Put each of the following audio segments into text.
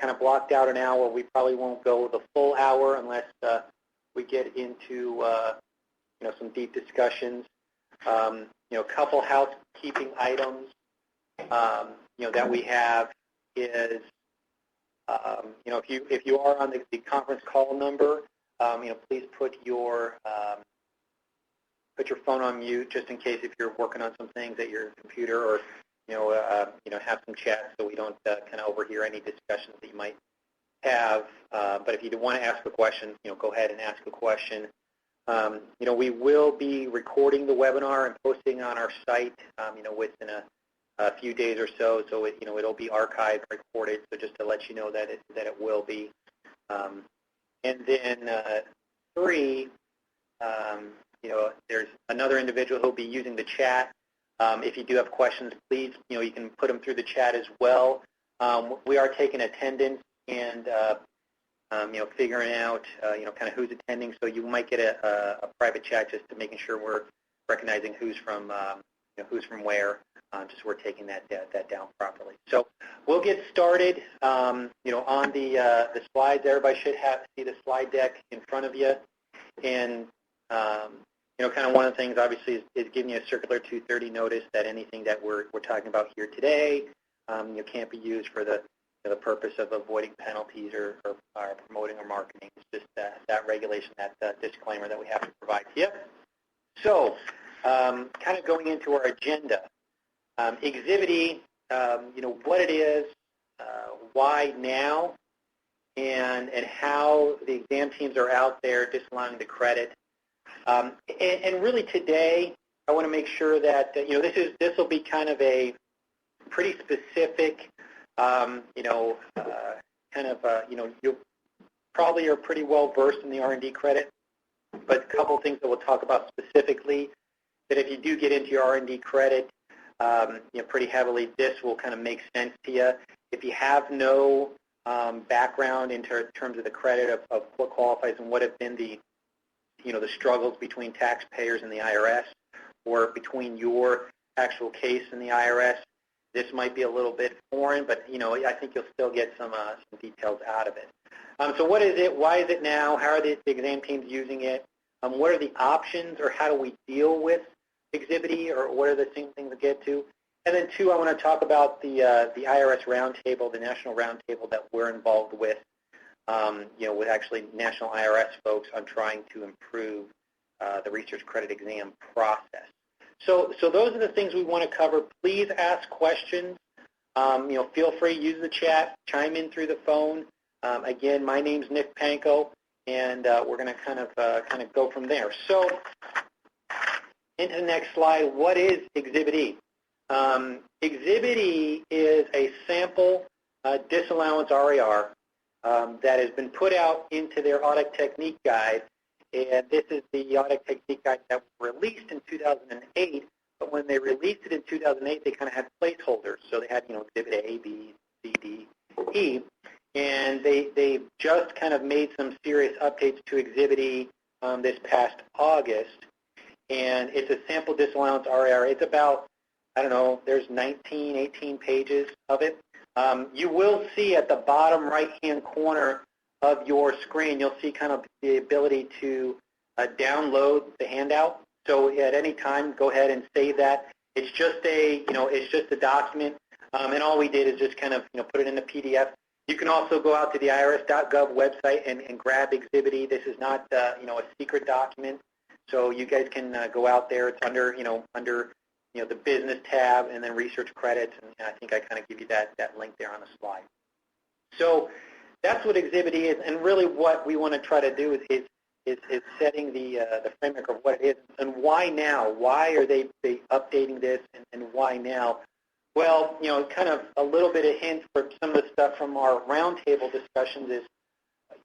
kind of blocked out an hour. We probably won't go the full hour unless we get into some deep discussions. A couple housekeeping items that we have is if you are on the conference call number, please put your phone on mute just in case if you're working on some things at your computer, or have some chat so we don't kind of overhear any discussions that you might have. But if you do want to ask a question, go ahead and ask a question. We will be recording the webinar and posting on our site, within a few days or so. So it'll be archived, recorded. So just to let you know that it will be. And then 3, there's another individual who'll be using the chat. If you do have questions, please, you can put them through the chat as well. We are taking attendance and figuring out, kind of who's attending. So you might get a private chat just to making sure we're recognizing who's from where. Just we're taking that down properly. So we'll get started. On the slides, everybody should see the slide deck in front of you. And kind of one of the things, obviously, is giving you a circular 230 notice that anything that we're talking about here today, can't be used for the purpose of avoiding penalties or promoting or marketing. It's just that regulation, that disclaimer that we have to provide to you. So, kind of going into our agenda, Exhibit E, what it is, why now, and how the exam teams are out there disallowing the credit. And really today, I want to make sure that this will be kind of a pretty specific, you probably are pretty well versed in the R&D credit, but a couple of things that we'll talk about specifically, that if you do get into your R&D credit, pretty heavily, this will kind of make sense to you. If you have no background in terms of the credit of what qualifies and what have been the struggles between taxpayers and the IRS, or between your actual case and the IRS, this might be a little bit foreign, but I think you'll still get some details out of it. So what is it? Why is it now? How are the exam teams using it? What are the options, or how do we deal with Exhibit E, or what are the things to get to? And then 2, I want to talk about the IRS Roundtable, the national roundtable that we're involved with, with actually national IRS folks on trying to improve the research credit exam process. So those are the things we want to cover. Please ask questions. Feel free to use the chat, chime in through the phone. Again, my name's Nick Panko, and we're going to kind of go from there. So into the next slide, what is Exhibit E? Exhibit E is a sample disallowance RAR that has been put out into their audit technique guide, and this is the audit technique guide that was released in 2008, but when they released it in 2008, they kind of had placeholders. So they had, Exhibit A, B, C, D, E, and they just kind of made some serious updates to Exhibit E this past August, and it's a sample disallowance RAR. It's about, I don't know, there's 19, 18 pages of it. You will see at the bottom right-hand corner of your screen, you'll see kind of the ability to download the handout. So at any time, go ahead and save that. It's just a document, and all we did is just kind of put it in a PDF. You can also go out to the IRS.gov website and grab Exhibit E. This is not a secret document, so you guys can go out there. It's under the business tab and then research credits, and I think I kind of give you that link there on the slide. So that's what Exhibit E is, and really what we want to try to do is setting the framework of what it is and why now. Why are they updating this, and why now? Well, kind of a little bit of hint for some of the stuff from our roundtable discussions is,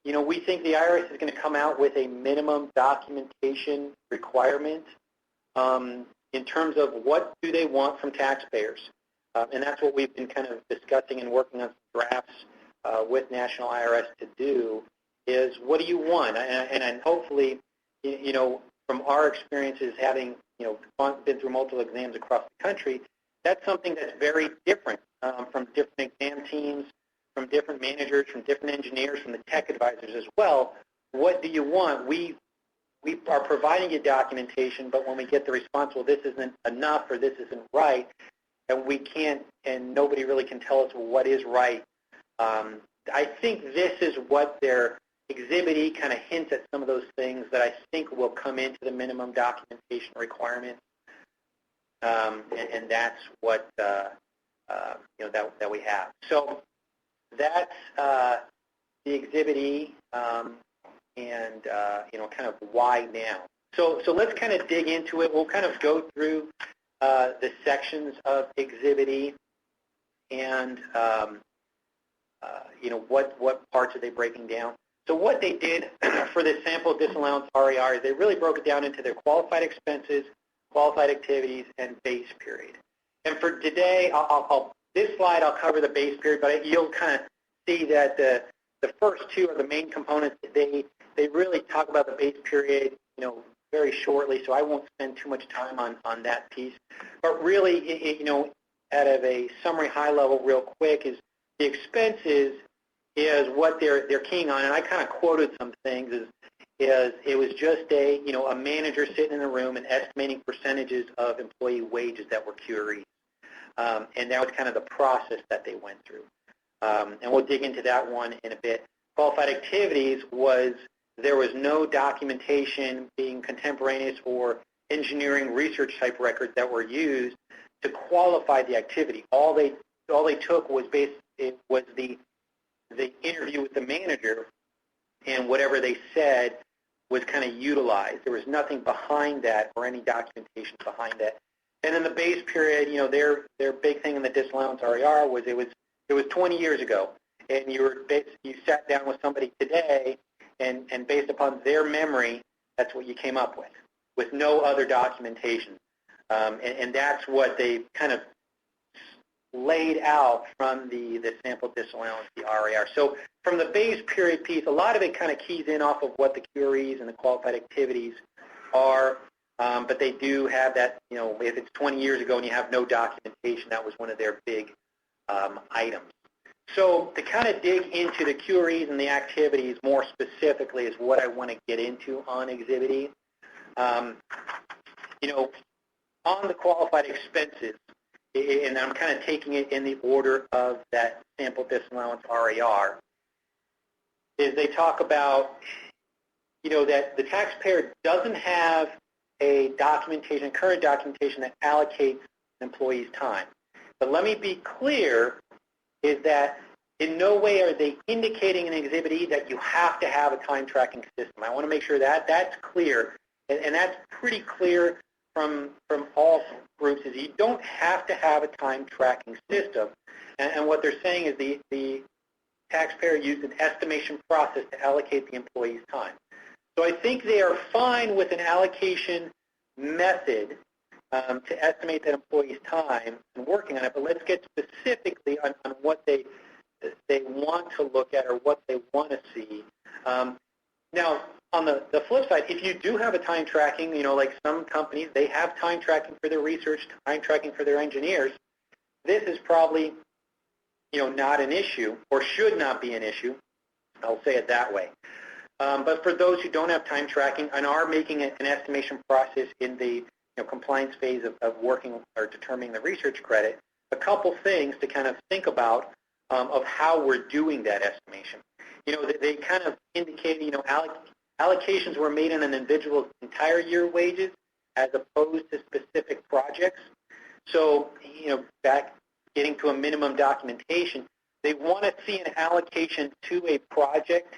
we think the IRS is going to come out with a minimum documentation requirement in terms of what do they want from taxpayers. And that's what we've been kind of discussing and working on some drafts with National IRS to do, is what do you want? And hopefully, from our experiences having, been through multiple exams across the country, that's something that's very different from different exam teams, from different managers, from different engineers, from the tech advisors as well. What do you want? We are providing you documentation, but when we get the response, well, this isn't enough or this isn't right, and we can't, and nobody really can tell us what is right. I think this is what their Exhibit E kind of hints at, some of those things that I think will come into the minimum documentation requirements, and that's what that we have. So that's the Exhibit E, and kind of why now. So let's kind of dig into it. We'll kind of go through the sections of Exhibit E, and what parts are they breaking down. So what they did for this sample disallowance RAR is they really broke it down into their qualified expenses, qualified activities, and base period. And for today, this slide I'll cover the base period, but you'll kind of see that the first two are the main components. They really talk about the base period, very shortly, so I won't spend too much time on that piece. But really, out of a summary high level real quick, is the expenses is what they're keying on, and I kind of quoted some things, is it was just a manager sitting in a room and estimating percentages of employee wages that were QREs. And that was kind of the process that they went through. And we'll dig into that one in a bit. Qualified activities there was no documentation being contemporaneous or engineering research type records that were used to qualify the activity. All they took was the interview with the manager, and whatever they said was kind of utilized. There was nothing behind that or any documentation behind that. And then the base period, their big thing in the disallowance RAR was it was 20 years ago, and you sat down with somebody today, and based upon their memory, that's what you came up with no other documentation. And that's what they kind of laid out from the sample disallowance, the RAR. So from the base period piece, a lot of it kind of keys in off of what the QREs and the qualified activities are, but they do have that, if it's 20 years ago and you have no documentation, that was one of their big items. So to kind of dig into the QREs and the activities more specifically is what I want to get into on Exhibit E. On the qualified expenses, and I'm kind of taking it in the order of that sample disallowance RAR, is they talk about, that the taxpayer doesn't have a current documentation that allocates an employee's time. But let me be clear, is that in no way are they indicating in Exhibit E that you have to have a time tracking system. I want to make sure that that's clear, and that's pretty clear from all groups, is you don't have to have a time tracking system. And what they're saying is the taxpayer used an estimation process to allocate the employee's time. So I think they are fine with an allocation method to estimate that employee's time and working on it, but let's get specifically on what they want to look at or what they want to see. Now, on the flip side, if you do have a time tracking, like some companies, they have time tracking for their research, time tracking for their engineers, this is probably, not an issue or should not be an issue. I'll say it that way. But for those who don't have time tracking and are making an estimation process in the compliance phase of working or determining the research credit, a couple things to kind of think about of how we're doing that estimation. They kind of indicate, allocations were made on an individual's entire year wages as opposed to specific projects. So, back getting to a minimum documentation, they want to see an allocation to a project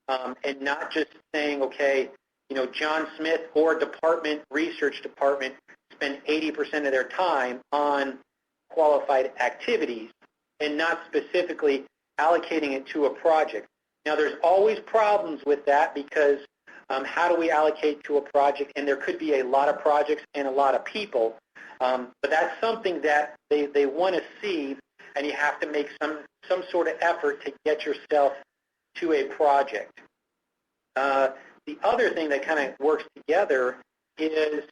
and not just saying, okay, John Smith or research department spend 80% of their time on qualified activities and not specifically allocating it to a project. Now, there's always problems with that because how do we allocate to a project? And there could be a lot of projects and a lot of people, but that's something that they want to see, and you have to make some sort of effort to get yourself to a project. The other thing that kind of works together is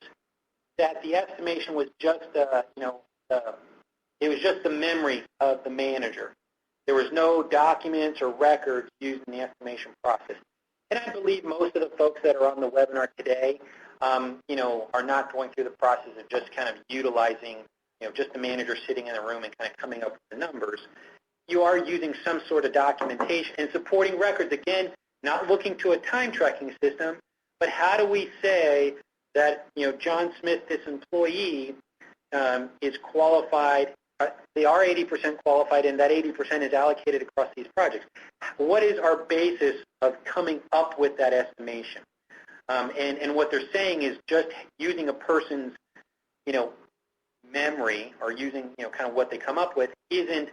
that the estimation was just, it was just the memory of the manager. There was no documents or records used in the estimation process. And I believe most of the folks that are on the webinar today, are not going through the process of just kind of utilizing, just the manager sitting in a room and kind of coming up with the numbers. You are using some sort of documentation and supporting records. Again, not looking to a time tracking system, but how do we say that, John Smith, this employee, is qualified, they are 80% qualified, and that 80% is allocated across these projects. What is our basis of coming up with that estimation? And what they're saying is just using a person's, memory or using, kind of what they come up with isn't,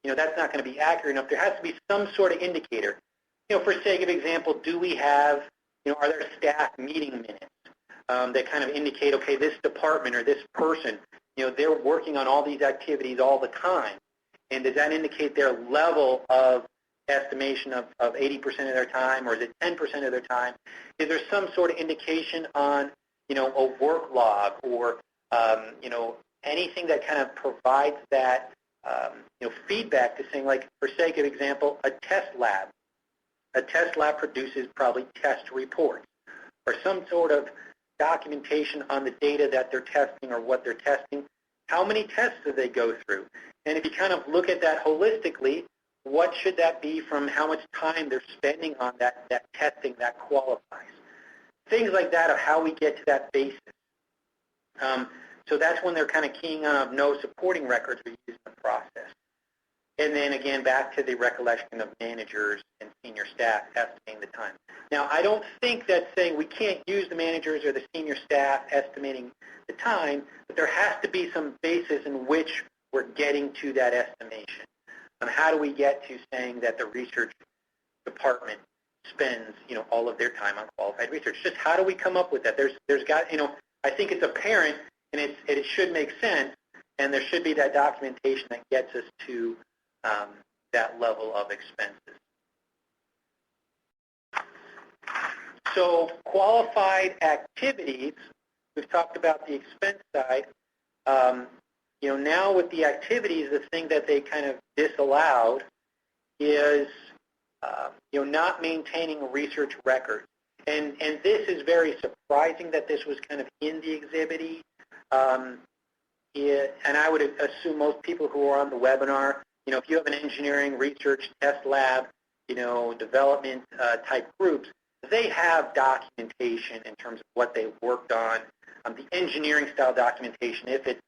that's not going to be accurate enough. There has to be some sort of indicator. For sake of example, do we have, are there staff meeting minutes that kind of indicate, okay, this department or this person, they're working on all these activities all the time. And does that indicate their level of estimation of 80% of their time, or is it 10% of their time? Is there some sort of indication on, a work log or, anything that kind of provides that, feedback to saying, like, for sake of example, a test lab. A test lab produces probably test reports or some sort of documentation on the data that they're testing or what they're testing. How many tests do they go through? And if you kind of look at that holistically, what should that be from how much time they're spending on that testing that qualifies? Things like that are how we get to that basis. So that's when they're kind of keying on no supporting records are used in the process. And then again, back to the recollection of managers and senior staff estimating the time. Now, I don't think that's saying we can't use the managers or the senior staff estimating the time, but there has to be some basis in which we're getting to that estimation. How do we get to saying that the research department spends, all of their time on qualified research? Just how do we come up with that? There's got, I think it's apparent, and it should make sense, and there should be that documentation that gets us to that level of expenses. So qualified activities, we've talked about the expense side. Now with the activities, the thing that they kind of disallowed is, not maintaining research records. And this is very surprising that this was kind of in the exhibit. And I would assume most people who are on the webinar, if you have an engineering, research, test lab, development type groups, they have documentation in terms of what they worked on. The engineering style documentation, if it's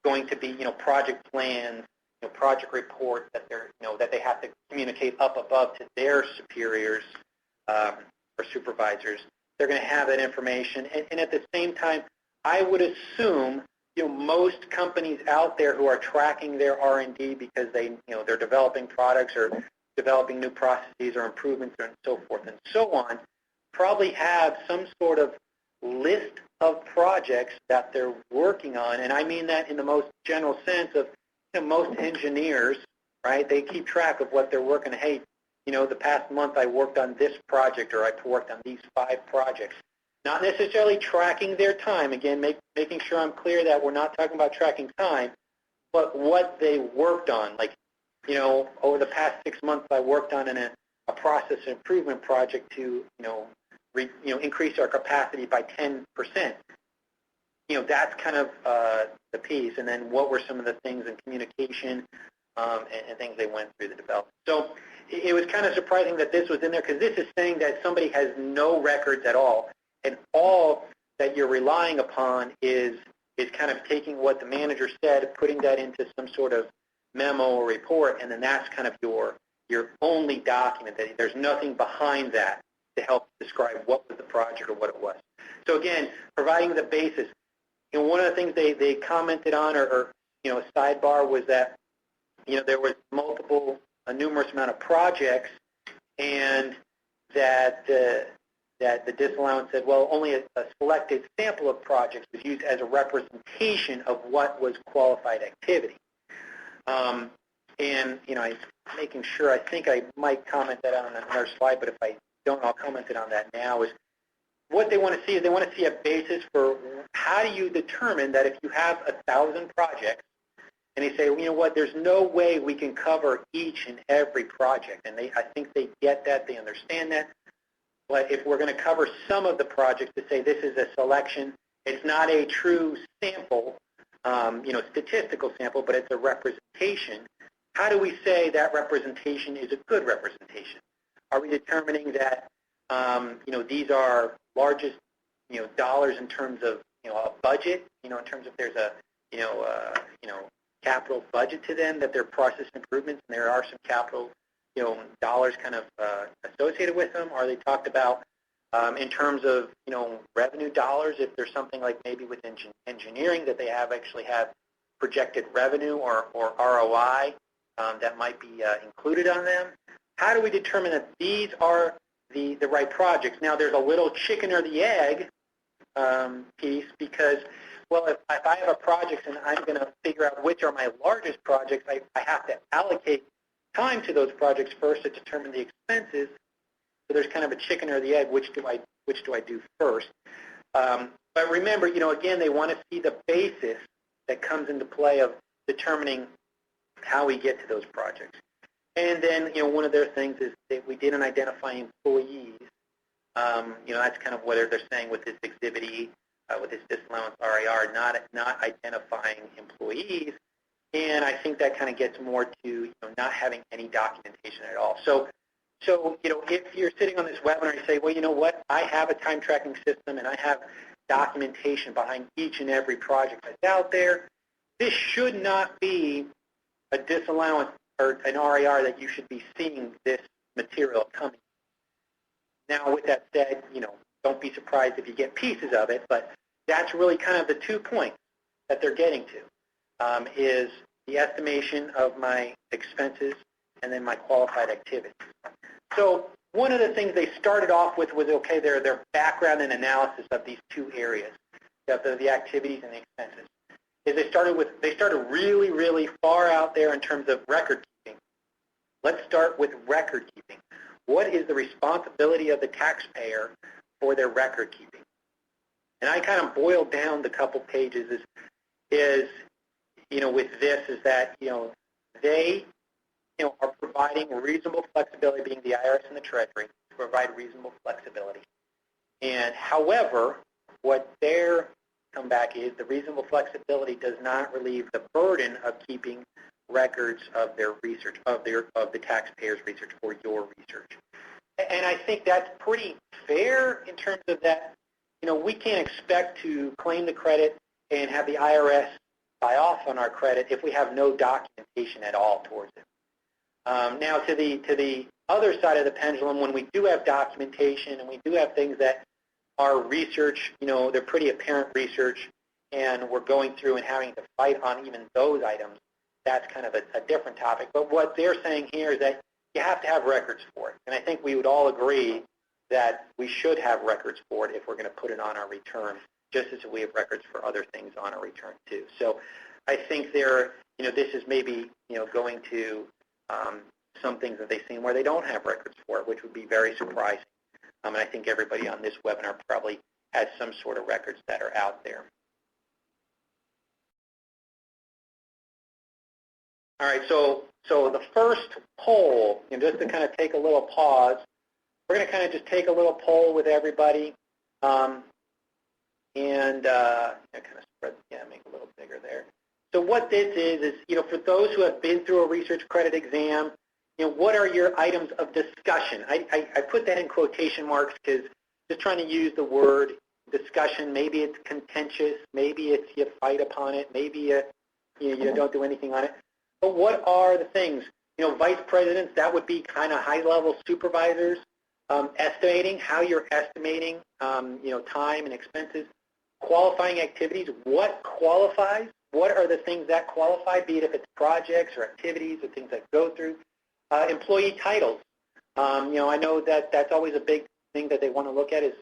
going to be, project plans, project reports that they're, that they have to communicate up above to their superiors or supervisors, they're going to have that information. And at the same time, I would assume, most companies out there who are tracking their R&D because they, they're developing products or developing new processes or improvements and so forth and so on, probably have some sort of list of projects that they're working on. And I mean that in the most general sense of, most engineers, right, they keep track of what they're working on. Hey, the past month I worked on this project, or I worked on these 5 projects. Not necessarily tracking their time. Again, making sure I'm clear that we're not talking about tracking time, but what they worked on. Like, over the past 6 months I worked on a process improvement project to, increase our capacity by 10%. That's kind of the piece. And then what were some of the things in communication and things they went through the development. So it was kind of surprising that this was in there, because this is saying that somebody has no records at all. And all that you're relying upon is kind of taking what the manager said, putting that into some sort of memo or report, and then that's kind of your only document. That there's nothing behind that to help describe what was the project or what it was. So again, providing the basis. One of the things they commented on, or a sidebar, was that there was a numerous amount of projects, and that the disallowance said, well, only a selected sample of projects was used as a representation of what was qualified activity. And, I'm making sure, I think I might comment that on another slide, but if I don't, I'll comment it on that now, is what they want to see is they want to see a basis for how do you determine that if you have 1,000 projects and they say, well, you know what, there's no way we can cover each and every project. And I think they get that, they understand that. But if we're going to cover some of the projects to say this is a selection, it's not a true sample, statistical sample, but it's a representation. How do we say that representation is a good representation? Are we determining that, these are largest, dollars in terms of, a budget, in terms of there's a, capital budget to them, that they're process improvements and there are some capital, dollars kind of associated with them? Are they talked about in terms of, revenue dollars, if there's something like maybe with engineering that they actually have projected revenue or ROI that might be included on them? How do we determine that these are the right projects? Now, there's a little chicken or the egg piece, because, well, if I have a project and I'm going to figure out which are my largest projects, I have to allocate time to those projects first to determine the expenses. So there's kind of a chicken or the egg, which do I do first? But remember, again, they want to see the basis that comes into play of determining how we get to those projects. And then, one of their things is that we didn't identify employees. That's kind of what they're saying with this Exhibit E, with this disallowance RAR, not identifying employees. And I think that kind of gets more to not having any documentation at all. So if you're sitting on this webinar and you say, well, you know what, I have a time tracking system and I have documentation behind each and every project that's out there, this should not be a disallowance or an RAR that you should be seeing this material coming. Now, with that said, don't be surprised if you get pieces of it, but that's really kind of the 2 points that they're getting to. Is the estimation of my expenses and then my qualified activities. So one of the things they started off with was, okay, their background and analysis of these 2 areas, the activities and the expenses. Is they started really, really far out there in terms of record keeping. Let's start with record keeping. What is the responsibility of the taxpayer for their record keeping? And I kind of boiled down the couple pages is with this is that, they, are providing reasonable flexibility, being the IRS and the Treasury, to provide reasonable flexibility. And however, what their comeback is, the reasonable flexibility does not relieve the burden of keeping records of their research, of the taxpayer's research or your research. And I think that's pretty fair in terms of that, we can't expect to claim the credit and have the IRS buy off on our credit if we have no documentation at all towards it. Now, to the other side of the pendulum, when we do have documentation and we do have things that are research, they're pretty apparent research, and we're going through and having to fight on even those items, that's kind of a different topic. But what they're saying here is that you have to have records for it. And I think we would all agree that we should have records for it if we're going to put it on our return, just as we have records for other things on our return too. So I think this is maybe, going to some things that they've seen where they don't have records for it, which would be very surprising. And I think everybody on this webinar probably has some sort of records that are out there. All right, so the first poll, just to kind of take a little pause, we're going to kind of just take a little poll with everybody, and kind of spread, make it a little bigger there. So what this is, for those who have been through a research credit exam, what are your items of discussion? I put that in quotation marks because just trying to use the word discussion. Maybe it's contentious, maybe it's you fight upon it, maybe you don't do anything on it. But what are the things? Vice presidents, that would be kind of high-level supervisors, estimating, how you're estimating, time and expenses. Qualifying activities, what qualifies? What are the things that qualify, be it if it's projects or activities or things that go through? Employee titles. I know that that's always a big thing that they want to look at is,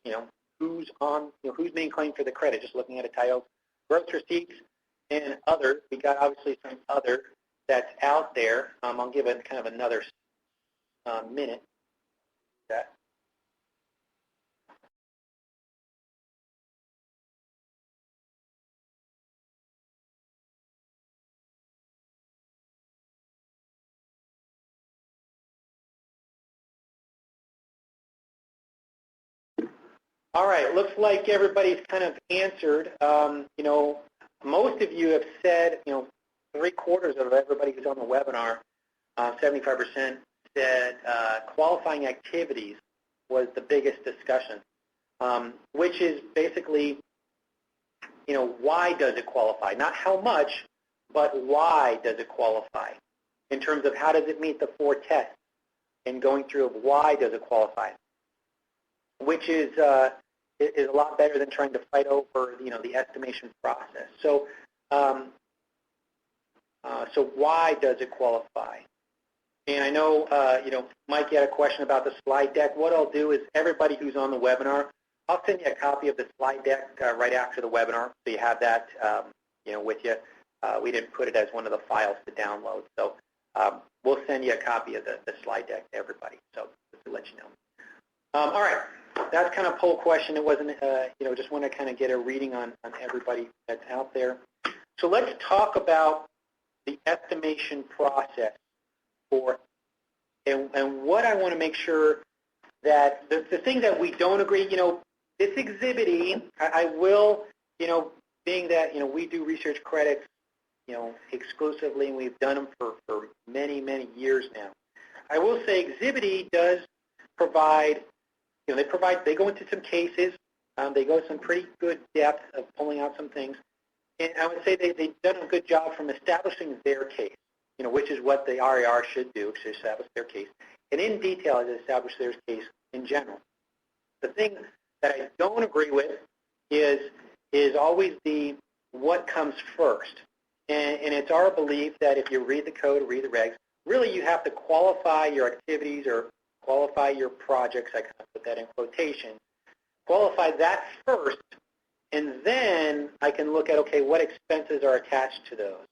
who's on, who's being claimed for the credit, just looking at a title. Gross receipts and other. We got obviously some other that's out there. I'll give it kind of another minute. That. All right, looks like everybody's kind of answered. You know, most of you have said, you know, 3/4 of everybody who's on the webinar, 75% said qualifying activities was the biggest discussion, which is basically, you know, why does it qualify? Not how much, but why does it qualify? In terms of how does it meet the 4 tests, and going through of why does it qualify, which is a lot better than trying to fight over, you know, the estimation process. So, so why does it qualify? And I know, you know, Mike, you had a question about the slide deck. What I'll do is everybody who's on the webinar, I'll send you a copy of the slide deck right after the webinar, so you have that, you know, with you. We didn't put it as one of the files to download, so we'll send you a copy of the slide deck to everybody. So just to let you know. All right, that's kind of poll question. It wasn't, you know, just want to kind of get a reading on everybody that's out there. So let's talk about the estimation process for, and what I want to make sure that the thing that we don't agree, you know, this Exhibit E, I will, you know, being that, you know, we do research credits, you know, exclusively, and we've done them for many, many years now. I will say Exhibit E does provide, you know, they go into some cases, they go some pretty good depth of pulling out some things, and I would say they've done a good job from establishing their case, you know, which is what the RAR should do, to establish their case, and in detail to establish their case in general. The thing that I don't agree with is always the what comes first. And it's our belief that if you read the code, read the regs, really you have to qualify your activities or qualify your projects, I kind of put that in quotation, qualify that first, and then I can look at, okay, what expenses are attached to those.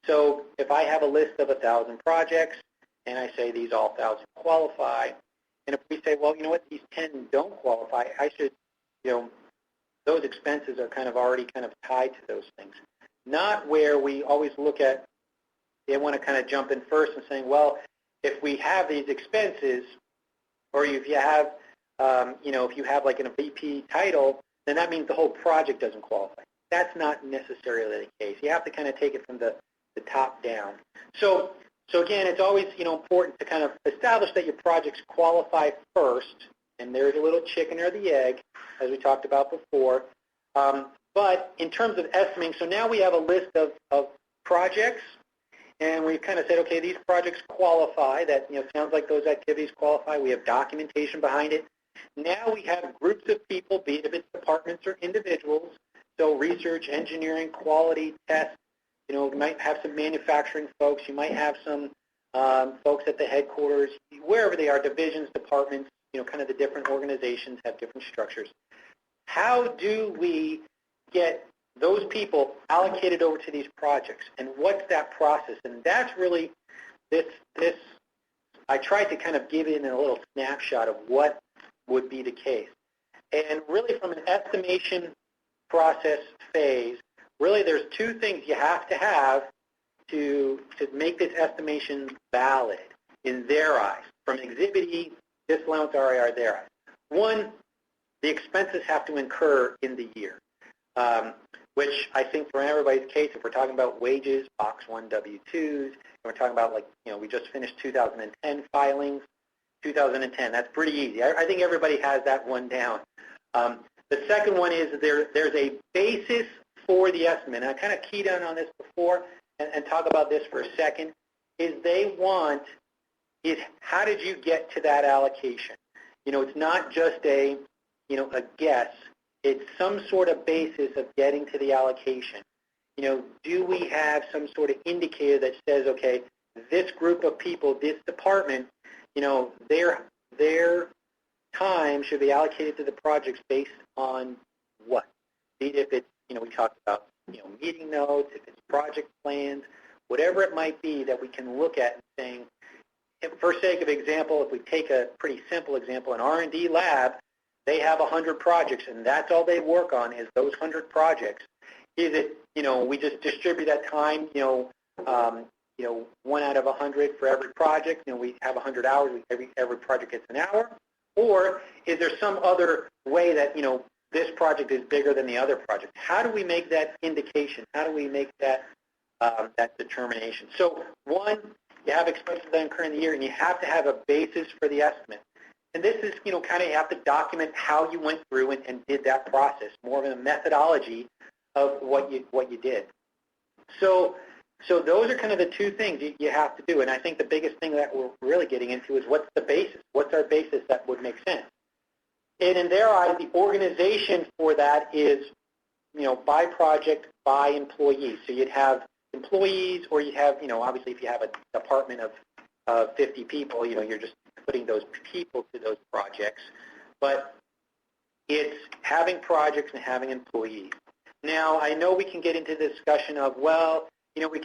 So if I have a list of 1,000 projects, and I say these all 1,000 qualify, and if we say, well, you know what, these 10 don't qualify, I should, you know, those expenses are kind of already kind of tied to those things. Not where we always look at, they want to kind of jump in first and saying, well, if we have these expenses, or if you have, you know, if you have like a VP title, then that means the whole project doesn't qualify. That's not necessarily the case. You have to kind of take it from the top down. So again, it's always, you know, important to kind of establish that your projects qualify first, and there's a little chicken or the egg, as we talked about before. But in terms of estimating, so now we have a list of projects, and we've kind of said, okay, these projects qualify. That, you know, sounds like those activities qualify. We have documentation behind it. Now we have groups of people, be it if it's departments or individuals, so research, engineering, quality, test. You know, you might have some manufacturing folks. You might have some folks at the headquarters, wherever they are, divisions, departments, you know, kind of the different organizations have different structures. How do we get those people allocated over to these projects, and what's that process? And that's really this I tried to kind of give it in a little snapshot of what would be the case. And really from an estimation process phase, really there's 2 things you have to make this estimation valid in their eyes. From Exhibit E, disallowance, RAR, their eyes. 1, the expenses have to incur in the year, which I think for everybody's case, if we're talking about wages, Box 1 W-2s, and we're talking about, like, you know, we just finished 2010 filings, 2010, that's pretty easy. I think everybody has that one down. The second one is there's a basis for the estimate, and I kind of keyed in on this before and talk about this for a second, is they want is how did you get to that allocation? You know, it's not just a, you know, a guess. It's some sort of basis of getting to the allocation. You know, do we have some sort of indicator that says, okay, this group of people, this department, you know, their time should be allocated to the projects based on what? If it's, you know, we talked about, you know, meeting notes, if it's project plans, whatever it might be that we can look at and saying, for sake of example, if we take a pretty simple example, an R&D lab, they have 100 projects, and that's all they work on is those 100 projects. Is it, you know, we just distribute that time, you know, 1 out of 100 for every project, you know, we have 100 hours, every project gets an hour, Or is there some other way that, this project is bigger than the other project? How do we make that indication? How do we make that that determination? So one, you have expenses that incur in the year, and you have to have a basis for the estimate. And this is, kind of you have to document how you went through and did that process, more of a methodology of what you did. So those are kind of the two things you have to do. And I think the biggest thing that we're really getting into is what's the basis? What's our basis that would make sense? And in their eyes, the organization for that is, by project, by employee. So you'd have employees, or you have, obviously if you have a department of 50 people, you're just putting those people to those projects. But it's having projects and having employees. Now, I know we can get into the discussion of, well, we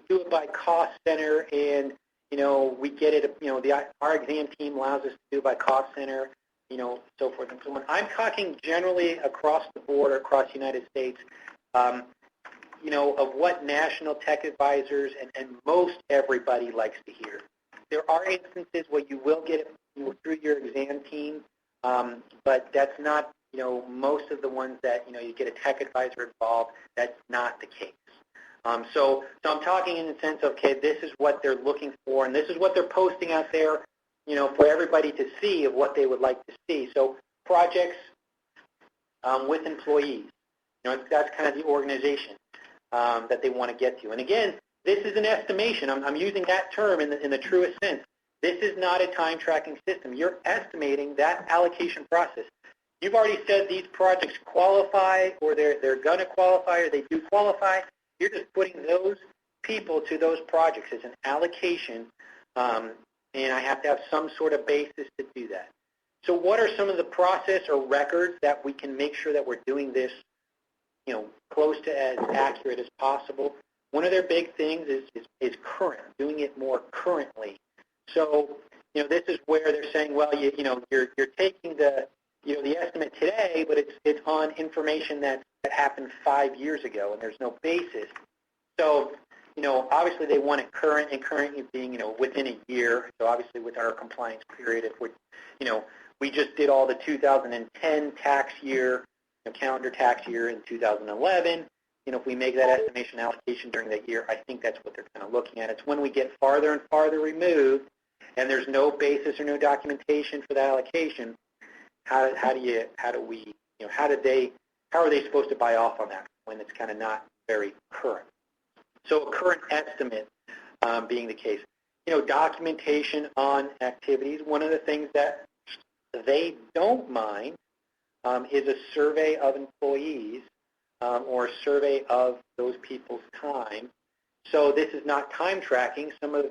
do it by cost center, and we get it. Our exam team allows us to do it by cost center, so forth and so on. I'm talking generally across the board, across the United States, of what national tech advisors and most everybody likes to hear. There are instances where you will get it through your exam team, but that's not, most of the ones that, you get a tech advisor involved, that's not the case. So I'm talking in the sense of, okay, this is what they're looking for, and this is what they're posting out there, for everybody to see of what they would like to see. So projects with employees, that's kind of the organization that they want to get to. And again, this is an estimation. I'm using that term in the truest sense. This is not a time tracking system. You're estimating that allocation process. You've already said these projects qualify, or they're going to qualify, or they do qualify. You're just putting those people to those projects as an allocation, and I have to have some sort of basis to do that. So what are some of the process or records that we can make sure that we're doing this, close to as accurate as possible? One of their big things is current, doing it more currently. So, this is where they're saying, well, you're taking the estimate today, but it's on information that happened 5 years ago, and there's no basis. So, obviously they want it current, and current being, within a year. So obviously with our compliance period, if we just did all the 2010 tax year, calendar tax year in 2011, if we make that estimation allocation during that year, I think that's what they're kind of looking at. It's when we get farther and farther removed, and there's no basis or no documentation for that allocation. How are they supposed to buy off on that when it's kind of not very current? So a current estimate being the case. Documentation on activities. One of the things that they don't mind is a survey of employees or a survey of those people's time. So this is not time tracking. Some of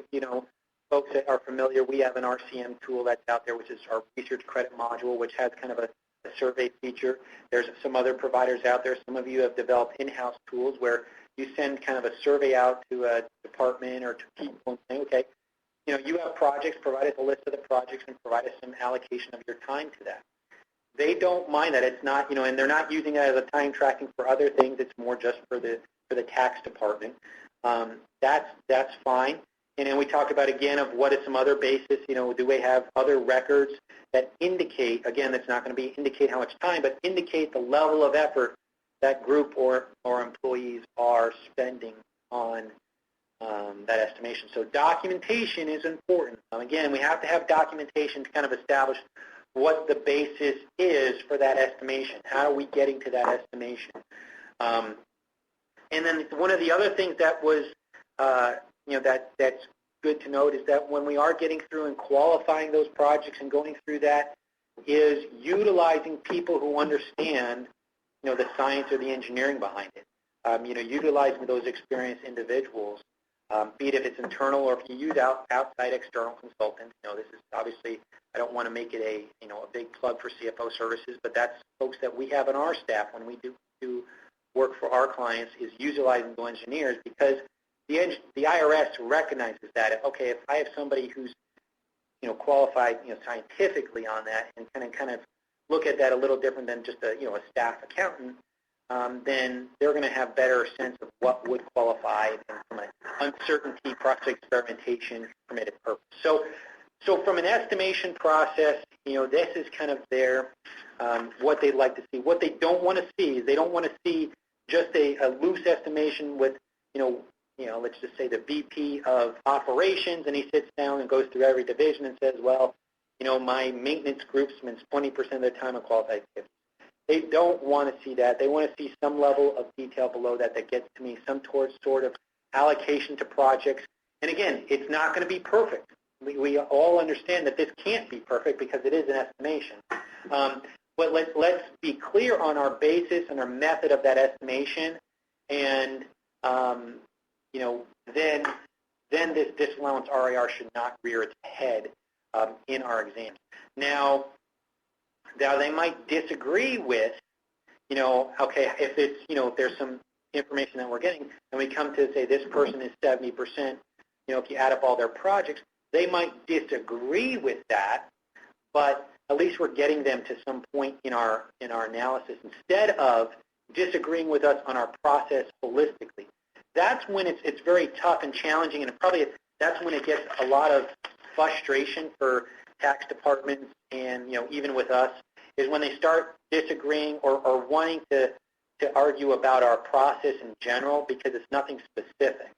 folks that are familiar, we have an RCM tool that's out there, which is our research credit module, which has kind of a survey feature. There's some other providers out there. Some of you have developed in-house tools where you send kind of a survey out to a department or to people and say, okay, you have projects, provide us a list of the projects and provide us some allocation of your time to that. They don't mind that. It's not, and they're not using it as a time tracking for other things. It's more just for the tax department. That's fine. And then we talked about, again, of what is some other basis, do we have other records that indicate, again, that's not going to indicate how much time, but indicate the level of effort that group or employees are spending on that estimation. So documentation is important. Again, we have to have documentation to kind of establish what the basis is for that estimation. How are we getting to that estimation? And then one of the other things that was that's good to note is that when we are getting through and qualifying those projects and going through that is utilizing people who understand, the science or the engineering behind it. Utilizing those experienced individuals, be it if it's internal or if you use outside external consultants. This is obviously, I don't want to make it a big plug for CFO services, but that's folks that we have on our staff when we do work for our clients is utilizing those engineers, because the IRS recognizes that, okay, if I have somebody who's qualified scientifically on that and kind of look at that a little different than just a staff accountant, then they're going to have better sense of what would qualify from an uncertainty, process experimentation, permitted purpose. So So from an estimation process, this is kind of their what they'd like to see. What they don't want to see is they don't want to see just a loose estimation with, let's just say the VP of operations, and he sits down and goes through every division and says, well, my maintenance group spends 20% of their time on qualified activities. They don't want to see that. They want to see some level of detail below that gets to me, some sort of allocation to projects. And again, it's not going to be perfect. We all understand that this can't be perfect because it is an estimation. But let's be clear on our basis and our method of that estimation, and then this disallowance RAR should not rear its head in our exams. Now they might disagree with, okay, if it's, if there's some information that we're getting, and we come to say this person is 70%, if you add up all their projects, they might disagree with that, but at least we're getting them to some point in our analysis instead of disagreeing with us on our process holistically. That's when it's very tough and challenging, and that's when it gets a lot of frustration for tax departments and even with us, is when they start disagreeing or wanting to argue about our process in general because it's nothing specific.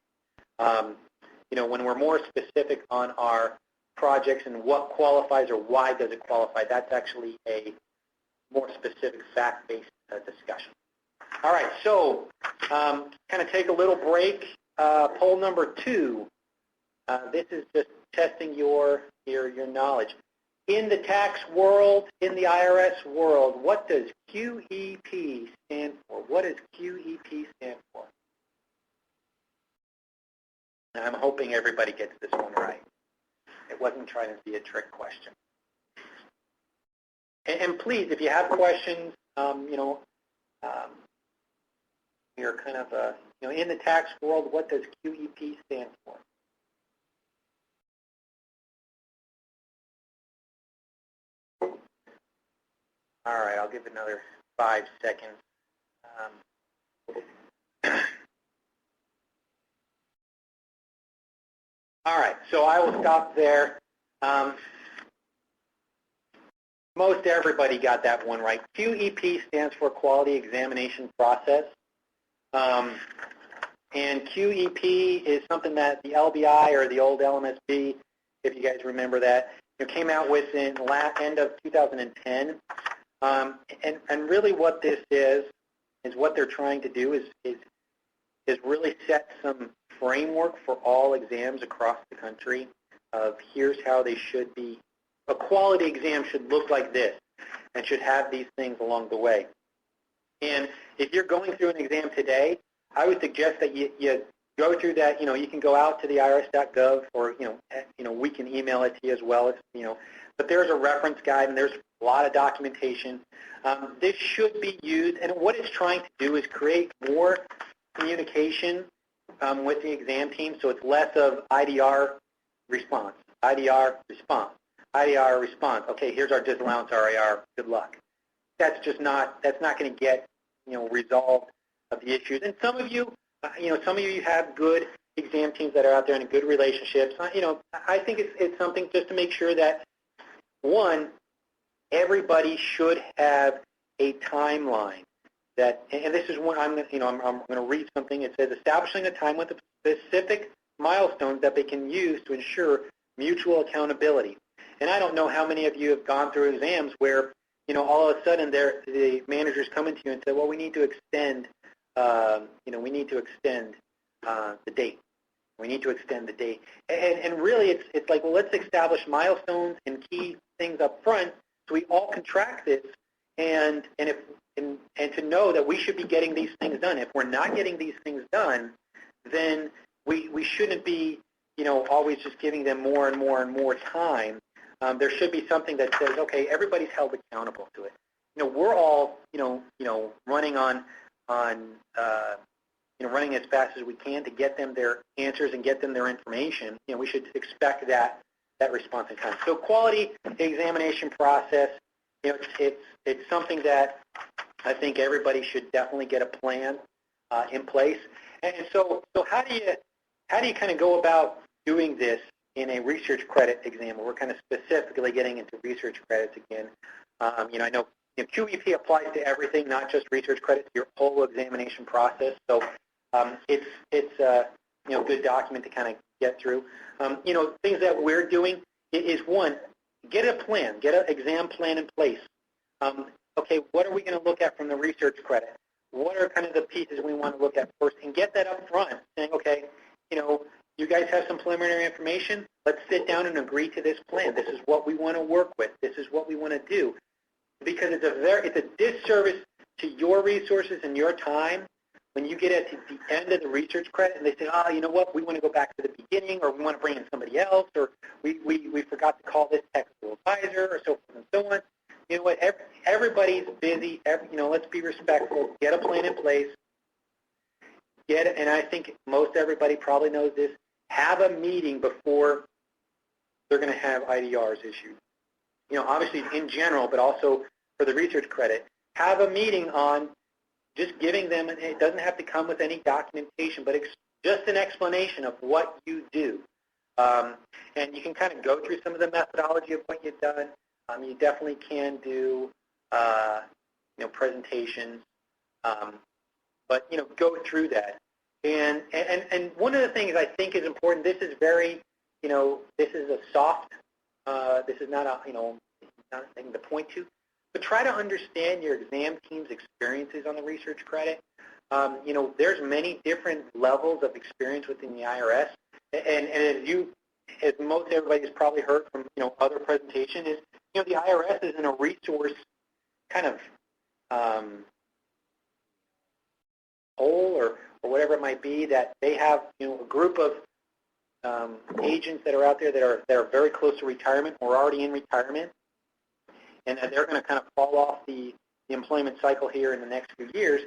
When we're more specific on our projects and what qualifies or why does it qualify, that's actually a more specific fact-based discussion. All right, so kind of take a little break. Poll number 2. This is just testing your knowledge. In the tax world, in the IRS world, what does QEP stand for? What does QEP stand for? I'm hoping everybody gets this one right. It wasn't trying to be a trick question. And please, if you have questions, you're kind of, in the tax world, what does QEP stand for? All right, I'll give it another 5 seconds. All right, so I will stop there. Most everybody got that one right. QEP stands for Quality Examination Process. And QEP is something that the LBI, or the old LMSB, if you guys remember that, came out with in the end of 2010. And really what this is what they're trying to do is really set some framework for all exams across the country of here's how they should be. A quality exam should look like this and should have these things along the way. And if you're going through an exam today, I would suggest that you go through that. You can go out to the irs.gov, or we can email it to you as well. But there's a reference guide and there's a lot of documentation. This should be used, and what it's trying to do is create more communication with the exam team, so it's less of IDR response, IDR response, IDR response. Okay, here's our disallowance RAR. Good luck. That's not going to get resolved of the issues. And some of you have good exam teams that are out there and good relationships. I think it's something just to make sure that, one, everybody should have a timeline. And this is one I'm going to read something. It says establishing a time with specific milestones that they can use to ensure mutual accountability. And I don't know how many of you have gone through exams where all of a sudden the managers come into you and say, well, we need to extend the date. We need to extend the date. And really it's like, well, let's establish milestones and key things up front so we all can track this and to know that we should be getting these things done. If we're not getting these things done, then we shouldn't be always just giving them more and more and more time. There should be something that says, okay, everybody's held accountable to it. We're all running running as fast as we can to get them their answers and get them their information. We should expect that response in time. So quality examination process, it's something that I think everybody should definitely get a plan in place. And so how do you kind of go about doing this in a research credit exam. We're kind of specifically getting into research credits again. I know QEP applies to everything, not just research credits, your whole examination process. So it's a good document to kind of get through. Things that we're doing is, one, get a plan, get an exam plan in place. Okay, what are we going to look at from the research credit? What are kind of the pieces we want to look at first, and get that up front, saying, okay, you guys have some preliminary information. Let's sit down and agree to this plan. This is what we want to work with. This is what we want to do. Because it's a disservice to your resources and your time when you get at the end of the research credit and they say, you know what, we want to go back to the beginning, or we want to bring in somebody else, or we forgot to call this technical advisor, or so forth and so on. You know what, everybody's busy. Let's be respectful. Get a plan in place. And I think most everybody probably knows this, have a meeting before they're going to have IDRs issued. Obviously in general, but also for the research credit, have a meeting on just giving them, and it doesn't have to come with any documentation, but just an explanation of what you do. And you can kind of go through some of the methodology of what you've done. You definitely can do, presentations, but, go through that. And one of the things I think is important, this is very, this is a soft, this is not a, not a thing to point to, but try to understand your exam team's experiences on the research credit. There's many different levels of experience within the IRS, and as most everybody has probably heard from, other presentations, is, the IRS is in a resource kind of hole or whatever it might be, that they have, a group of agents that are out there that are very close to retirement or already in retirement, and they're going to kind of fall off the employment cycle here in the next few years.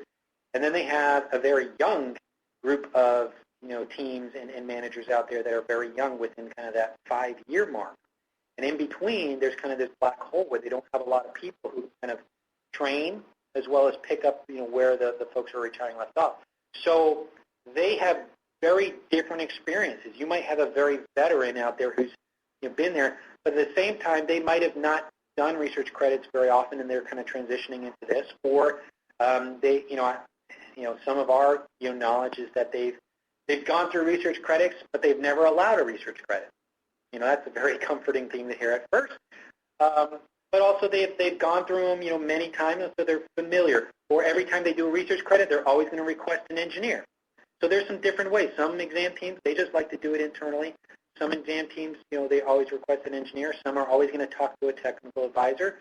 And then they have a very young group of teams and managers out there that are very young within kind of that 5-year mark. And in between, there's kind of this black hole where they don't have a lot of people who kind of train as well as pick up where the folks who are retiring left off. So they have very different experiences. You might have a very veteran out there who's been there, but at the same time, they might have not done research credits very often, and they're kind of transitioning into this. Or they, some of our knowledge is that they've gone through research credits, but they've never allowed a research credit. That's a very comforting thing to hear at first. But also they've gone through them many times, so they're familiar. Or every time they do a research credit, they're always going to request an engineer. So there's some different ways. Some exam teams, they just like to do it internally. Some exam teams, they always request an engineer. Some are always going to talk to a technical advisor.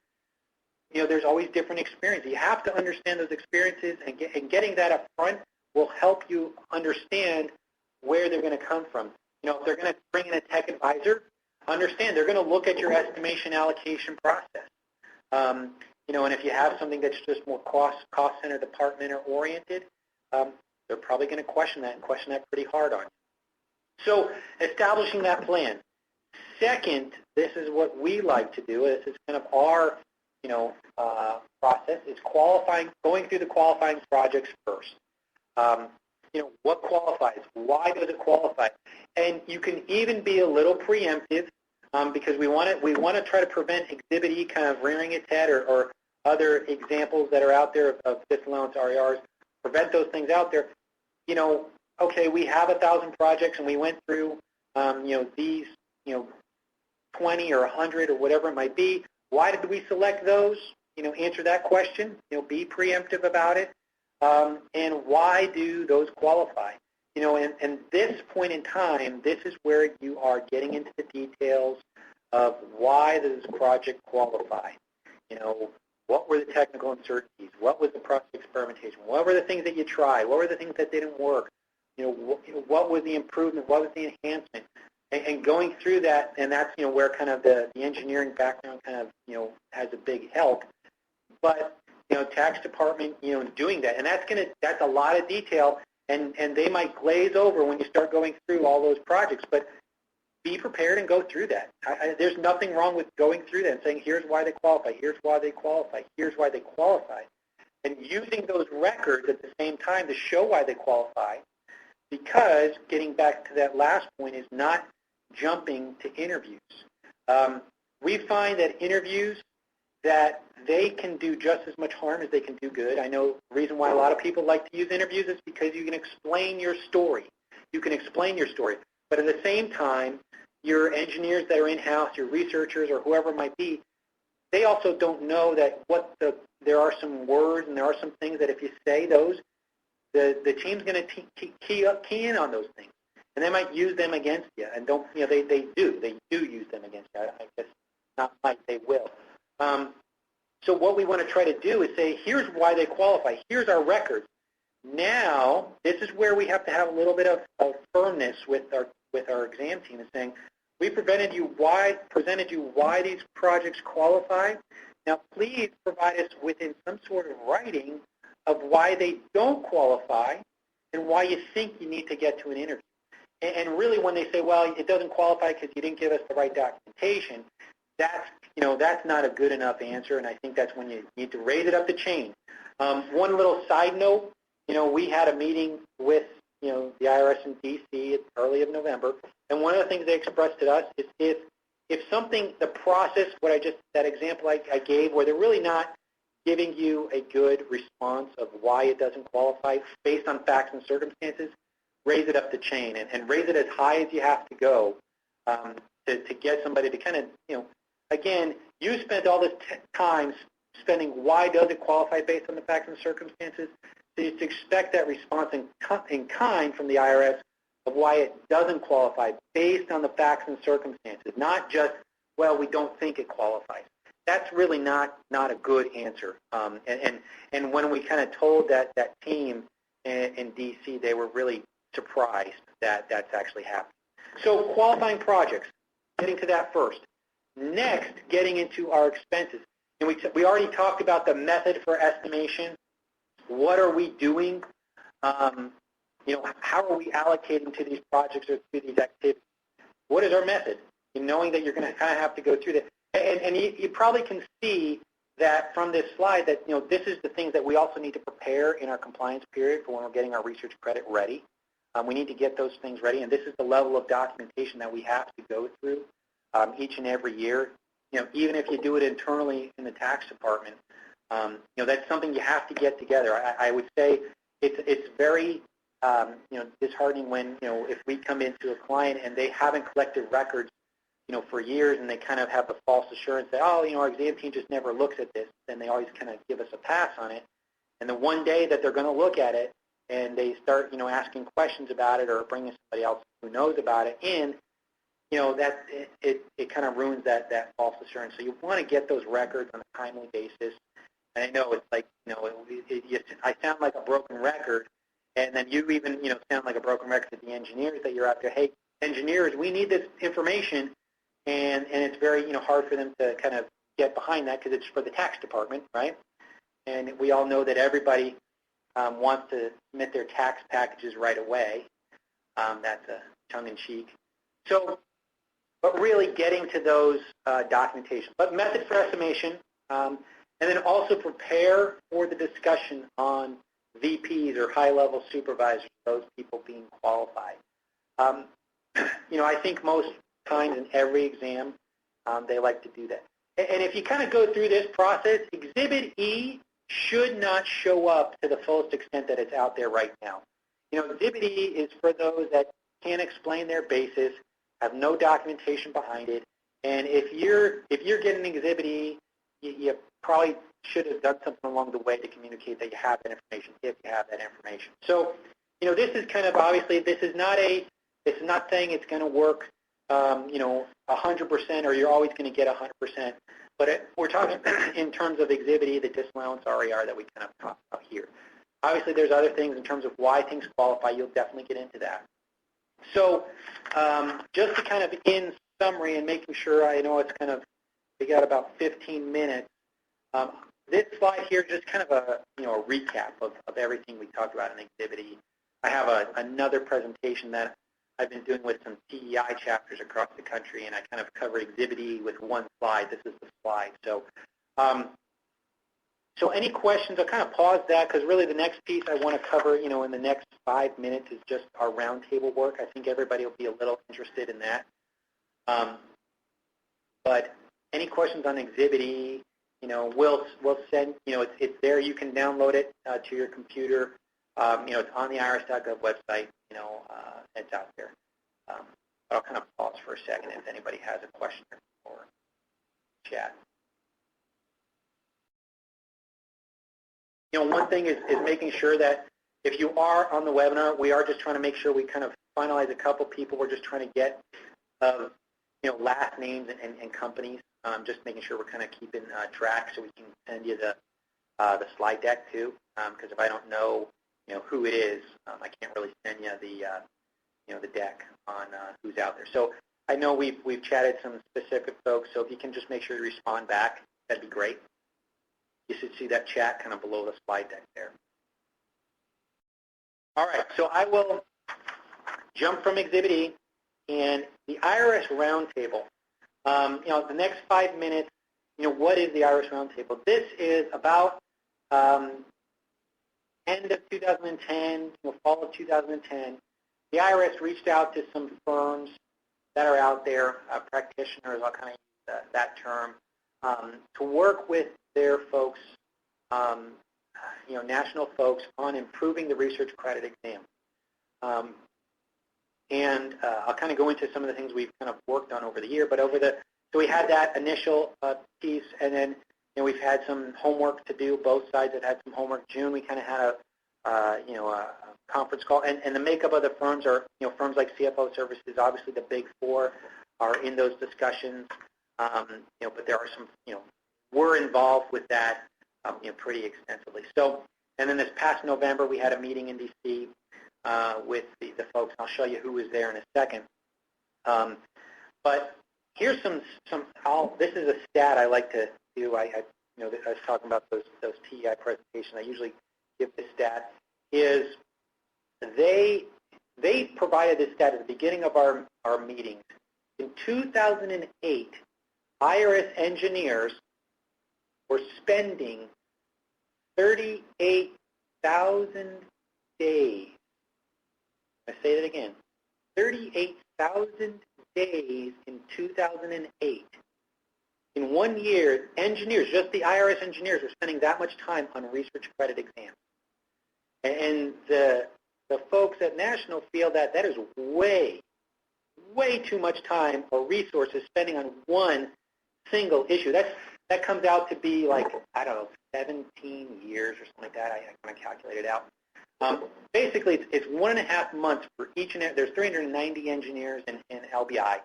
There's always different experiences. You have to understand those experiences, and getting that up front will help you understand where they're going to come from. If they're going to bring in a tech advisor, understand they're going to look at your estimation allocation process. And if you have something that's just more cost center department oriented, they're probably going to question that pretty hard on you. So establishing that plan. Second, this is what we like to do. This is kind of our process, is going through the qualifying projects first. What qualifies? Why does it qualify? And you can even be a little preemptive, because we want to try to prevent Exhibit E kind of rearing its head, or other examples that are out there of disallowance RARs. Prevent those things out there. Okay, we have 1,000 projects, and we went through these 20 or 100 or whatever it might be. Why did we select those? Answer that question. Be preemptive about it. And why do those qualify? And this point in time, this is where you are getting into the details of why does this project qualify. What were the technical uncertainties? What was the process experimentation? What were the things that you tried? What were the things that didn't work? What was the improvement? What was the enhancement? And going through that, and that's where kind of the engineering background kind of has a big help. But tax department doing that, and that's a lot of detail, and they might glaze over when you start going through all those projects. But be prepared and go through that. There's nothing wrong with going through that and saying, here's why they qualify, here's why they qualify, here's why they qualify, and using those records at the same time to show why they qualify. Because getting back to that last point is not jumping to interviews. We find that interviews, that they can do just as much harm as they can do good. I know the reason why a lot of people like to use interviews is because you can explain your story. You can explain your story. But at the same time, your engineers that are in-house, your researchers, or whoever it might be, they also don't know that there are some words and there are some things that if you say those, the team's going to key in on those things. And they might use them against you. And they do use them against you. I guess not might, they will. So what we want to try to do is say, here's why they qualify. Here's our records. Now, this is where we have to have a little bit of firmness with our exam team, is saying, we presented you why these projects qualify. Now, please provide us within some sort of writing of why they don't qualify and why you think you need to get to an interview. And really, when they say, well, it doesn't qualify because you didn't give us the right documentation, that's not a good enough answer, and I think that's when you need to raise it up the chain. One little side note, we had a meeting with, the IRS in D.C. early of November, and one of the things they expressed to us is if something, the process, that example I gave, where they're really not giving you a good response of why it doesn't qualify based on facts and circumstances, raise it up the chain and raise it as high as you have to go to get somebody to kind of, again, you spent all this time spending why does it qualify based on the facts and circumstances. So you expect that response in kind from the IRS of why it doesn't qualify based on the facts and circumstances, not just, well, we don't think it qualifies. That's really not a good answer. And when we kind of told that team in D.C., they were really surprised that that's actually happening. So qualifying projects, getting to that first. Next, getting into our expenses. And we already talked about the method for estimation. What are we doing? How are we allocating to these projects or to these activities? What is our method? And knowing that you're going to kind of have to go through that. And you probably can see that from this slide that, this is the things that we also need to prepare in our compliance period for when we're getting our research credit ready. We need to get those things ready, and this is the level of documentation that we have to go through each and every year. Even if you do it internally in the tax department, that's something you have to get together. I would say it's very disheartening when if we come into a client and they haven't collected records for years, and they kind of have the false assurance that, our exam team just never looks at this, and they always kind of give us a pass on it. And the one day that they're going to look at it, and they start, asking questions about it or bringing somebody else who knows about it in, that it kind of ruins that false assurance. So you want to get those records on a timely basis. And I know it's like, I sound like a broken record, and then you even, sound like a broken record to the engineers that you're out there. Hey, engineers, we need this information, and it's very, hard for them to kind of get behind that because it's for the tax department, right? And we all know that everybody wants to submit their tax packages right away. That's a tongue-in-cheek. So, but really getting to those documentation. But method for estimation, and then also prepare for the discussion on VPs or high-level supervisors, those people being qualified. I think most times in every exam, they like to do that. And if you kind of go through this process, Exhibit E should not show up to the fullest extent that it's out there right now. Exhibit E is for those that can't explain their basis, have no documentation behind it, and if you're getting Exhibit E, you probably should have done something along the way to communicate that you have that information, if you have that information. So, this is kind of, obviously, it's not saying it's going to work, 100%, or you're always going to get 100%. But we're talking in terms of Exhibit E, the disallowance RAR that we kind of talked about here. Obviously, there's other things in terms of why things qualify. You'll definitely get into that. So just to kind of in summary and making sure, I know it's kind of, we got about 15 minutes. This slide here, just kind of a recap of everything we talked about in Exhibit E. I have another presentation that I've been doing with some TEI chapters across the country, and I kind of cover Exhibit E with one slide. This is the slide. So, so any questions? I'll kind of pause that because really the next piece I want to cover, in the next 5 minutes is just our roundtable work. I think everybody will be a little interested in that. But any questions on Exhibit E, we'll send, it's there. You can download it to your computer. It's on the IRS.gov website. It's out there. But I'll kind of pause for a second if anybody has a question or chat. One thing is making sure that if you are on the webinar, we are just trying to make sure we kind of finalize a couple people. We're just trying to get, last names and companies. Just making sure we're kind of keeping track so we can send you the slide deck too. Because if I don't know, who it is, I can't really send you the deck on who's out there. So I know we've chatted some specific folks. So if you can just make sure you respond back, that'd be great. You should see that chat kind of below the slide deck there. All right, so I will jump from Exhibit E and the IRS Roundtable. The next 5 minutes, what is the IRS Roundtable? This is about end of 2010, fall of 2010. The IRS reached out to some firms that are out there, practitioners, I'll kind of use that term, to work with their folks, national folks, on improving the research credit exam. And I'll kind of go into some of the things we've kind of worked on over the year, but so we had that initial piece, and then we've had some homework to do. Both sides have had some homework. June, we kind of had a conference call, and the makeup of the firms are, firms like CFO Services, obviously the big four are in those discussions, but there are some, we're involved with that, pretty extensively. So, and then this past November, we had a meeting in D.C. With the folks. I'll show you who was there in a second. But here's this is a stat I like to do. I was talking about those TEI presentations. I usually give this stat. Is they provided this stat at the beginning of our meetings. In 2008, IRS engineers were spending 38,000 days. I say that again, 38,000 days in 2008. In 1 year, engineers, just the IRS engineers, were spending that much time on research credit exams. And the folks at National feel that is way too much time or resources spending on one single issue. That comes out to be like, I don't know, 17 years or something like that. I kind of calculated out. Basically, it's 1.5 months for each and every. There's 390 engineers in LBI.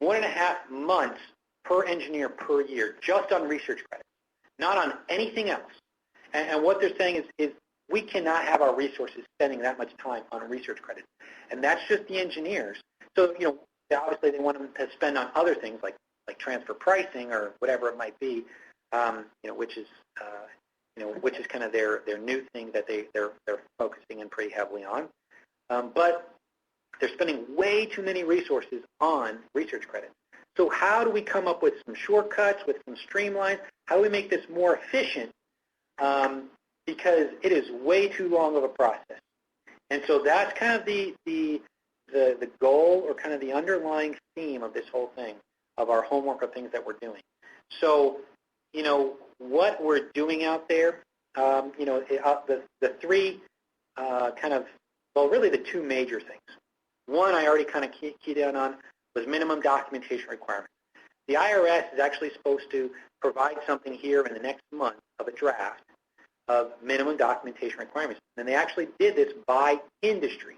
1.5 months per engineer per year, just on research credits, not on anything else. And what they're saying is we cannot have our resources spending that much time on research credits, and that's just the engineers. So obviously they want them to spend on other things like transfer pricing or whatever it might be, which is kind of their new thing that they're focusing in pretty heavily on. But they're spending way too many resources on research credits. So how do we come up with some shortcuts, with some streamlines? How do we make this more efficient? Because it is way too long of a process. And so that's kind of the goal, or kind of the underlying theme of this whole thing, of our homework of things that we're doing. So, what we're doing out there, the three really the two major things. One I already kind of keyed in on was minimum documentation requirements. The IRS is actually supposed to provide something here in the next month of a draft of minimum documentation requirements. And they actually did this by industry.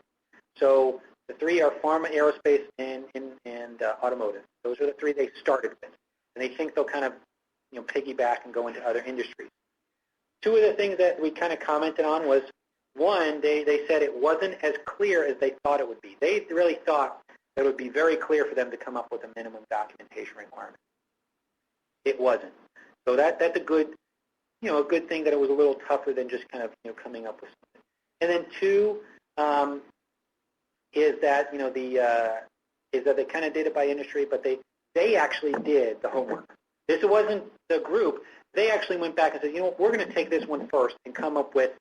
So the three are pharma, aerospace, and automotive. Those are the three they started with. And they think they'll kind of piggyback and go into other industries. Two of the things that we kind of commented on was, one, they said it wasn't as clear as they thought it would be. They really thought that it would be very clear for them to come up with a minimum documentation requirement. It wasn't. So that's a good, a good thing that it was a little tougher than just kind of coming up with something. And then two is that they kind of did it by industry, but they actually did the homework. This wasn't the group. They actually went back and said, we're going to take this one first and come up with,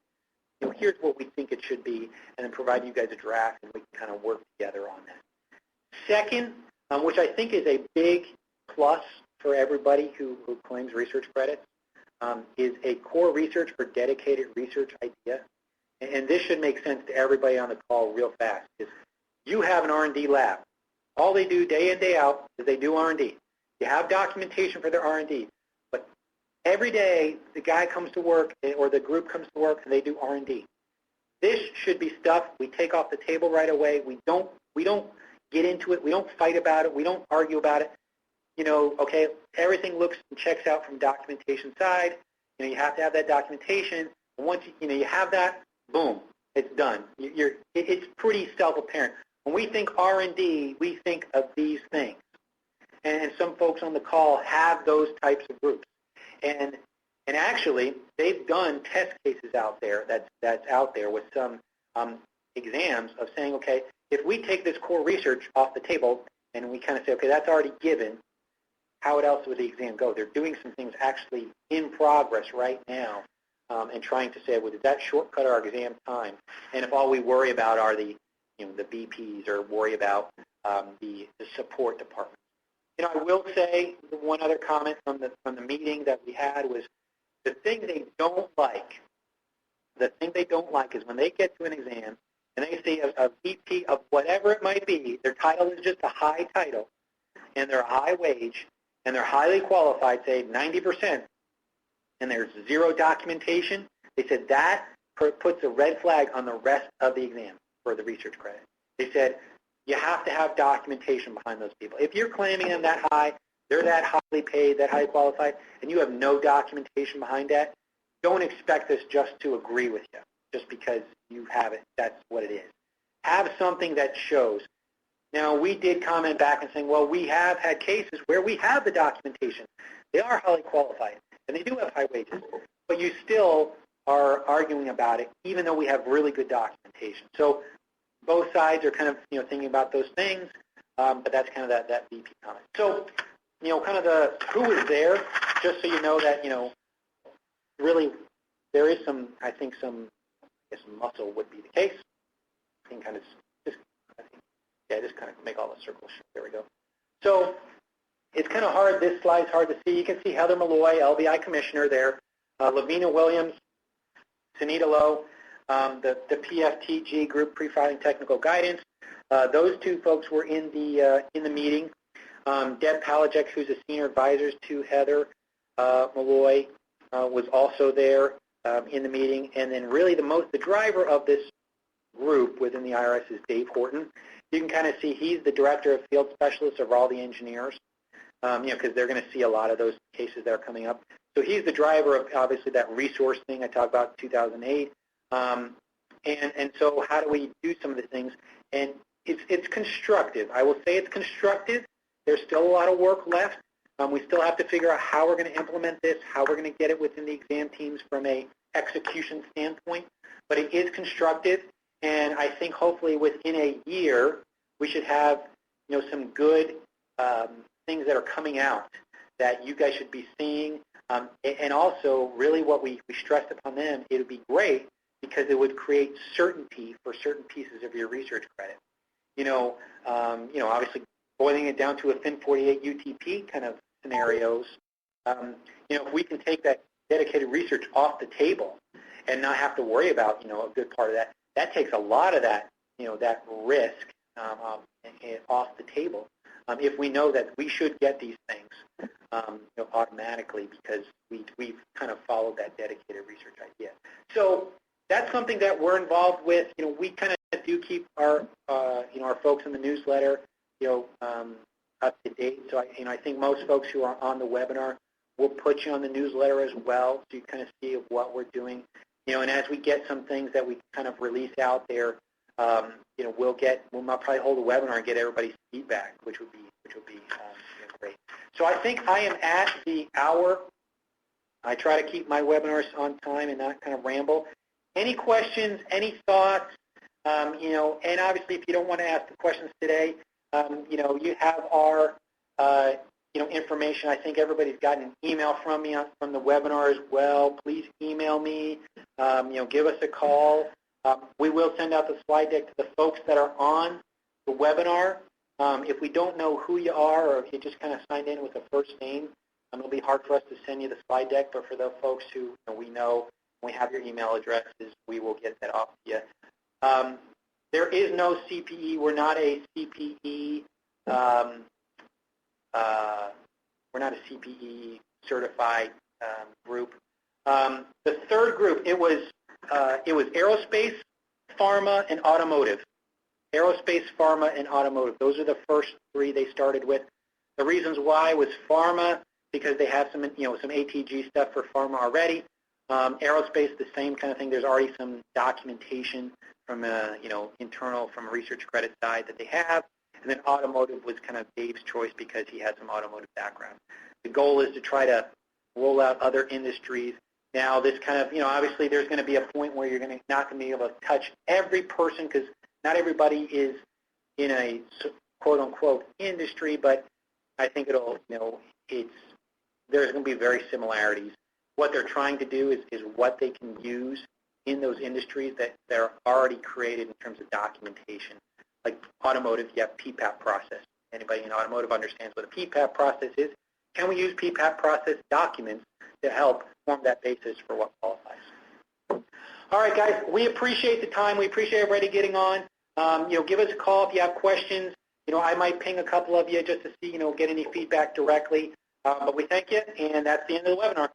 here's what we think it should be, and then provide you guys a draft, and we can kind of work together on that. Second which I think is a big plus for everybody who claims research credits, is a core research for dedicated research idea. And this should make sense to everybody on the call real fast. Is you have an R&D lab. All they do day in, day out is they do R&D. You have documentation for their R&D. But every day the guy comes to work or the group comes to work and they do R&D. This should be stuff we take off the table right away. We don't get into it. We don't fight about it. We don't argue about it. Okay, everything looks and checks out from documentation side. You have to have that documentation. And once you have that, boom, it's done. It's pretty self-apparent. When we think R&D, we think of these things. And some folks on the call have those types of groups. And actually, they've done test cases out there that's out there with some exams of saying, okay, if we take this core research off the table and we kind of say, okay, that's already given, how else would the exam go? They're doing some things actually in progress right now and trying to say, well, did that shortcut our exam time? And if all we worry about are the BPs or worry about the support department. I will say one other comment from the meeting that we had was the thing they don't like. The thing they don't like is when they get to an exam and they see a VP of whatever it might be, their title is just a high title, and they're a high wage, and they're highly qualified, say 90%, and there's zero documentation. They said that puts a red flag on the rest of the exam for the research credit. They said you have to have documentation behind those people. If you're claiming them that high, they're that highly paid, that highly qualified, and you have no documentation behind that, don't expect us just to agree with you just because you have it. That's what it is. Have something that shows. Now, we did comment back and saying, well, we have had cases where we have the documentation. They are highly qualified, and they do have high wages, but you still are arguing about it, even though we have really good documentation. So both sides are kind of thinking about those things, but that's kind of that VP comment. So kind of the who was there, just so you know that really there is some, I think some muscle would be the case. I think kind of just kind of make all the circles. There we go. So it's kind of hard. This slide's hard to see. You can see Heather Malloy, LBI Commissioner there, Lavina Williams, Sunita Lowe, the PFTG Group Pre-Filing Technical Guidance. Those two folks were in the meeting. Deb Palachek, who's a senior advisor to Heather Malloy, was also there in the meeting. And then really the driver of this group within the IRS is Dave Horton. You can kind of see he's the director of field specialists of all the engineers, because they're going to see a lot of those cases that are coming up. So he's the driver of obviously that resource thing I talked about in 2008. And so how do we do some of the things? And it's constructive. I will say it's constructive. There's still a lot of work left. We still have to figure out how we're going to implement this, how we're going to get it within the exam teams from a execution standpoint. But it is constructive, and I think hopefully within a year we should have some good things that are coming out that you guys should be seeing. And also, really what we stressed upon them, it would be great because it would create certainty for certain pieces of your research credit. Obviously boiling it down to a FIN 48 UTP kind of scenarios, if we can take that dedicated research off the table and not have to worry about, a good part of that, that takes a lot of that, that risk off the table. If we know that we should get these things automatically because we've kind of followed that dedicated research idea. So that's something that we're involved with. We kind of do keep our folks in the newsletter up to date. So I think most folks who are on the webinar will put you on the newsletter as well, so you kind of see what we're doing. And as we get some things that we kind of release out there, we'll probably hold a webinar and get everybody's feedback, which would be great. So I think I am at the hour. I try to keep my webinars on time and not kind of ramble. Any questions? Any thoughts? And obviously, if you don't want to ask the questions today, you have our information. I think everybody's gotten an email from me from the webinar as well. Please email me. Give us a call. We will send out the slide deck to the folks that are on the webinar. If we don't know who you are, or if you just kind of signed in with a first name, it'll be hard for us to send you the slide deck, but for the folks who we know, we have your email addresses, we will get that off to you. There is no CPE. We're not a CPE. We're not a CPE certified group. The third group, it was aerospace, pharma, and automotive. Aerospace, pharma, and automotive. Those are the first three they started with. The reasons why was pharma, because they have some ATG stuff for pharma already. Aerospace, the same kind of thing. There's already some documentation from internal from a research credit side that they have. And then automotive was kind of Dave's choice because he had some automotive background. The goal is to try to roll out other industries. Now, this kind of, obviously there's going to be a point where you're not going to be able to touch every person because not everybody is in a quote-unquote industry, but I think there's going to be very similarities. What they're trying to do is what they can use in those industries that are already created in terms of documentation. Like automotive, you have PPAP process. Anybody in automotive understands what a PPAP process is. Can we use PPAP process documents to help form that basis for what qualifies? All right, guys, we appreciate the time. We appreciate everybody getting on. Give us a call if you have questions. I might ping a couple of you just to see, get any feedback directly. But we thank you, and that's the end of the webinar.